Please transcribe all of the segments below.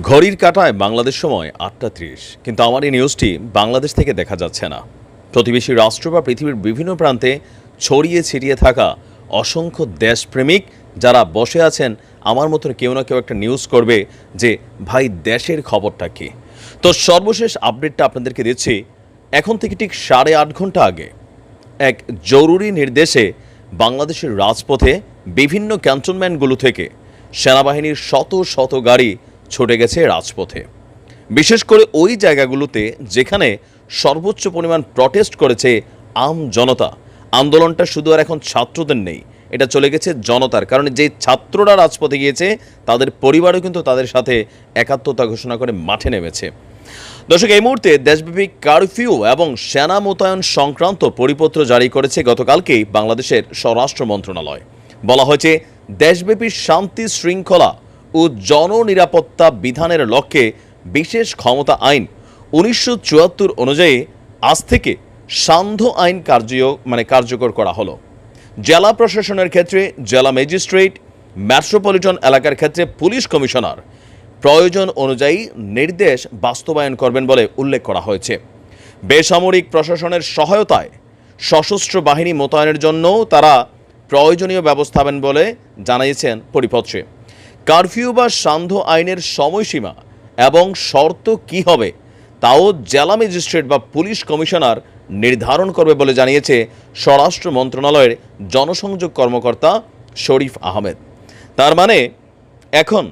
ঘড়ির কাঁটায় বাংলাদেশ সময় ৮টা ৩০, কিন্তু আমার এই নিউজটি বাংলাদেশ থেকে দেখা যাচ্ছে না। প্রতিবেশী রাষ্ট্র বা পৃথিবীর বিভিন্ন প্রান্তে ছড়িয়ে ছিটিয়ে থাকা অসংখ্য দেশপ্রেমিক যারা বসে আছেন আমার মতো কেউ না কেউ একটা নিউজ করবে যে ভাই দেশের খবরটা কী। তো সর্বশেষ আপডেটটা আপনাদেরকে দিচ্ছি। এখন থেকে ঠিক ৮.৫ ঘন্টা আগে এক জরুরি নির্দেশে বাংলাদেশের রাজপথে বিভিন্ন ক্যান্টনমেন্টগুলো থেকে সেনাবাহিনীর শত শত গাড়ি ছুটে গেছে রাজপথে, বিশেষ করে ওই জায়গাগুলোতে যেখানে সর্বোচ্চ পরিমাণ প্রটেস্ট করেছে আম জনতা। আন্দোলনটা শুধু আর এখন ছাত্রদের নেই, এটা চলে গেছে জনতার, কারণ যে ছাত্ররা রাজপথে গিয়েছে তাদের পরিবারও কিন্তু তাদের সাথে একাত্মতা ঘোষণা করে মাঠে নেমেছে। দর্শক, এই মুহূর্তে দেশব্যাপী কারফিউ এবং সেনা মোতায়েন সংক্রান্ত পরিপত্র জারি করেছে গতকালকেই বাংলাদেশের স্বরাষ্ট্র মন্ত্রণালয়। বলা হয়েছে দেশব্যাপী শান্তি শৃঙ্খলা ও জননিরাপত্তা বিধানের লক্ষ্যে বিশেষ ক্ষমতা আইন ১৯৭৪ অনুযায়ী আজ থেকে সান্ধ্য আইন কার্যকর করা হলো। জেলা প্রশাসনের ক্ষেত্রে জেলা ম্যাজিস্ট্রেট, মেট্রোপলিটন এলাকার ক্ষেত্রে পুলিশ কমিশনার প্রয়োজন অনুযায়ী নির্দেশ বাস্তবায়ন করবেন বলে উল্লেখ করা হয়েছে। বেসামরিক প্রশাসনের সহায়তায় সশস্ত্র বাহিনী মোতায়েনের জন্য তারা প্রয়োজনীয় ব্যবস্থা নেবেন বলে জানিয়েছেন পরিপত্রে। কারফিউ বা সান্ধ্য আইনের সময়সীমা এবং শর্ত কী হবে তাও জেলা ম্যাজিস্ট্রেট বা পুলিশ কমিশনার নির্ধারণ করবে বলে জানিয়েছে স্বরাষ্ট্র মন্ত্রণালয়ের জনসংযোগ কর্মকর্তা শরীফ আহমেদ। তার মানে এখন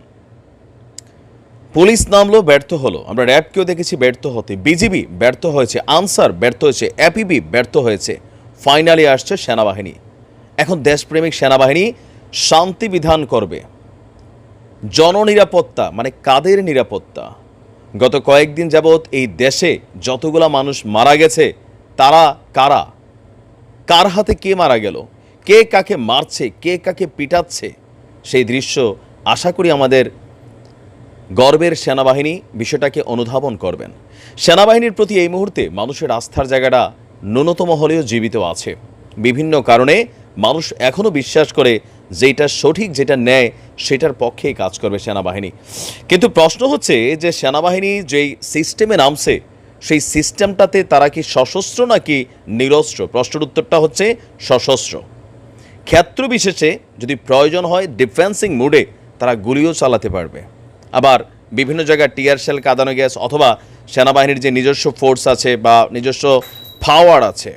পুলিশ নামলো, ব্যর্থ হলো। আমরা র্যাবকেও দেখেছি ব্যর্থ হতে, বিজিবি ব্যর্থ হয়েছে, আনসার ব্যর্থ হয়েছে, এপিবি ব্যর্থ হয়েছে, ফাইনালি আসছে সেনাবাহিনী। এখন দেশপ্রেমিক সেনাবাহিনী শান্তি বিধান করবে। জননিরাপত্তা মানে কাদের নিরাপত্তা? গত কয়েকদিন যাবৎ এই দেশে যতগুলা মানুষ মারা গেছে তারা কারা? কার হাতে কে মারা গেল? কে কাকে মারছে? কে কাকে পিটাচ্ছে? সেই দৃশ্য আশা করি আমাদের গর্বের সেনাবাহিনী বিষয়টাকে অনুধাবন করবেন। সেনাবাহিনীর প্রতি এই মুহূর্তে মানুষের আস্থার জায়গাটা ন্যূনতম হলেও জীবিত আছে। বিভিন্ন কারণে মানুষ এখনও বিশ্বাস করে যেটা সঠিক, যেটা ন্যায়, সেটার পক্ষেই কাজ করবে সেনাবাহিনী। কিন্তু প্রশ্ন হচ্ছে যে সেনাবাহিনী যেই সিস্টেমে নামছে সেই সিস্টেমটাতে তারা কি সশস্ত্র নাকি নিরস্ত্র? প্রশ্নের উত্তরটা হচ্ছে সশস্ত্র। ক্ষেত্র বিশেষে যদি প্রয়োজন হয় ডিফেন্সিং মুডে তারা গুলিও চালাতে পারবে। আবার বিভিন্ন জায়গায় টিয়ার শেল, কাঁদানো গ্যাস অথবা সেনাবাহিনীর যে নিজস্ব ফোর্স আছে বা নিজস্ব পাওয়ার আছে।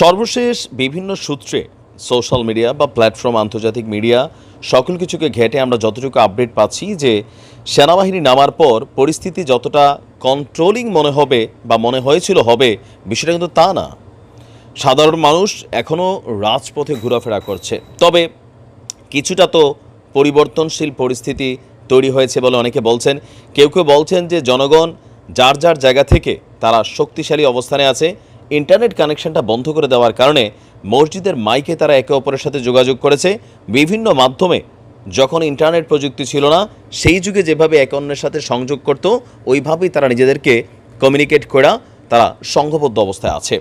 সর্বশেষ বিভিন্ন সূত্রে সোশ্যাল মিডিয়া বা প্ল্যাটফর্ম, আন্তর্জাতিক মিডিয়া সকল কিছুকে ঘেঁটে আমরা যতটুকু আপডেট পাচ্ছি যে সেনাবাহিনী নামার পর পরিস্থিতি যতটা কন্ট্রোলিং মনে হবে বা মনে হয়েছিল হবে, বিষয়টা কিন্তু তা না। সাধারণ মানুষ এখনও রাজপথে ঘোরাফেরা করছে। তবে কিছুটা তো পরিবর্তনশীল পরিস্থিতি তৈরি হয়েছে বলে অনেকে বলছেন। কেউ কেউ বলছেন যে জনগণ যার যার জায়গা থেকে তারা শক্তিশালী অবস্থানে আছে। ইন্টারনেট কানেকশনটা বন্ধ করে দেওয়ার কারণে মসজিদের মাইকে তারা একে অপরের সাথে যোগাযোগ করেছে। বিভিন্ন মাধ্যমে যখন ইন্টারনেট প্রযুক্তি ছিল না সেই যুগে যেভাবে একে অন্যের সাথে সংযোগ করত ওইভাবেই তারা নিজেদেরকে কমিউনিকেট করা তারা সংঘবদ্ধ অবস্থায় আছে।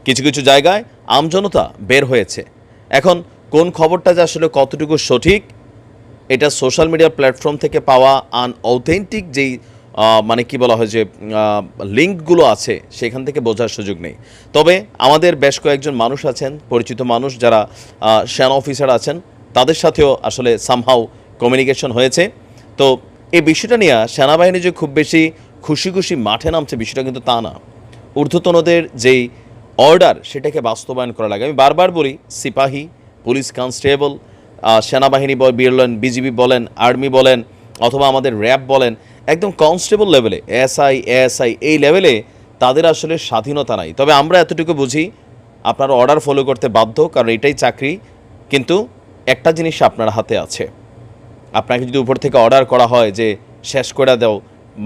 কিছু কিছু জায়গায় আমজনতা বের হয়েছে। এখন কোন খবরটা যে আসলে কতটুকু সঠিক এটা সোশ্যাল মিডিয়া প্ল্যাটফর্ম থেকে পাওয়া আনঅথেন্টিক যেই কি বলা হয় যে লিঙ্কগুলো আছে সেখান থেকে বোঝার সুযোগ নেই। তবে আমাদের বেশ কয়েকজন মানুষ আছেন, পরিচিত মানুষ যারা সেনা অফিসার আছেন, তাদের সাথেও আসলে সামহাউ কমিউনিকেশন হয়েছে। তো এই বিষয়টা নিয়ে সেনাবাহিনী যে খুব বেশি খুশি খুশি মাঠে নামছে বিষয়টা কিন্তু তা না। ঊর্ধ্বতনদের যেই অর্ডার সেটাকে বাস্তবায়ন করা লাগে। আমি বারবার বলি, সিপাহী, পুলিশ কনস্টেবল, সেনাবাহিনী বলেন, বিজিবি বলেন, আর্মি বলেন অথবা আমাদের র্যাব বলেন, একদম কনস্টেবল লেভেলে এএসআই এই লেভেলে তাদের আসলে স্বাধীনতা নাই। তবে আমরা এতটুকু বুঝি আপনারা অর্ডার ফলো করতে বাধ্য, কারণ এটাই চাকরি। কিন্তু একটা জিনিস আপনার হাতে আছে, আপনাকে যদি উপর থেকে অর্ডার করা হয় যে শেষ করে দাও,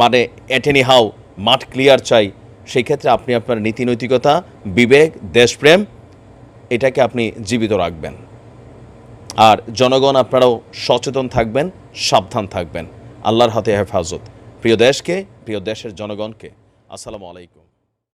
মানে এটেনি হাও মাঠ ক্লিয়ার চাই, সেই ক্ষেত্রে আপনি আপনার নীতি নৈতিকতা, বিবেক, দেশপ্রেম এটাকে আপনি জীবিত রাখবেন। আর জনগণ আপনারাও সচেতন থাকবেন, সাবধান থাকবেন। আল্লাহর হাতে হেফাজত। প্রিয় দেশকে, প্রিয় দেশের জনগণকে আসসালামু আলাইকুম।